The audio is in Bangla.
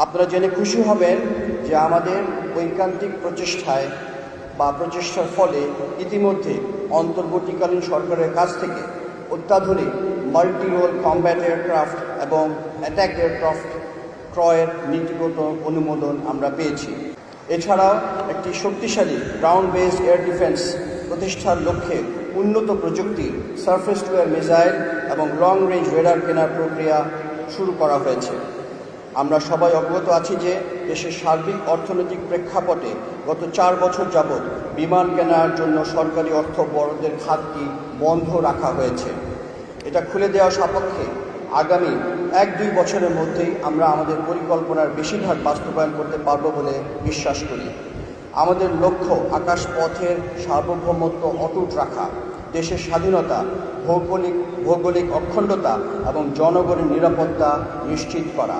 আপনারা জেনে খুশি হবেন যে আমাদের ঐকান্তিক প্রচেষ্টার ফলে ইতিমধ্যে অন্তর্বর্তীকালীন সরকারের কাছ থেকে অত্যাধুনিক মাল্টি রোল কমব্যাট এয়ারক্রাফট এবং অ্যাটাক এয়ারক্রাফট ক্রয়ের নীতিগত অনুমোদন আমরা পেয়েছি। এছাড়াও একটি শক্তিশালী গ্রাউন্ড বেসড এয়ার ডিফেন্স প্রতিষ্ঠার লক্ষ্যে উন্নত প্রযুক্তির সারফেস টু এয়ার মিসাইল এবং লং রেঞ্জ রেডার কেনার প্রক্রিয়া শুরু করা হয়েছে। আমরা সবাই অবগত আছি যে দেশের সার্বিক অর্থনৈতিক প্রেক্ষাপটে গত 4 বছর যাবৎ বিমান কেনার জন্য সরকারি অর্থ বরাদ্দের খাতটি বন্ধ রাখা হয়েছে। এটা খুলে দেওয়ার সাপেক্ষে আগামী 1-2 বছরের মধ্যেই আমরা আমাদের পরিকল্পনার বেশিরভাগ বাস্তবায়ন করতে পারব বলে বিশ্বাস করি। আমাদের লক্ষ্য আকাশপথের সার্বভৌমত্ব অটুট রাখা, দেশের স্বাধীনতা, ভৌগোলিক অখণ্ডতা এবং জনগণের নিরাপত্তা নিশ্চিত করা।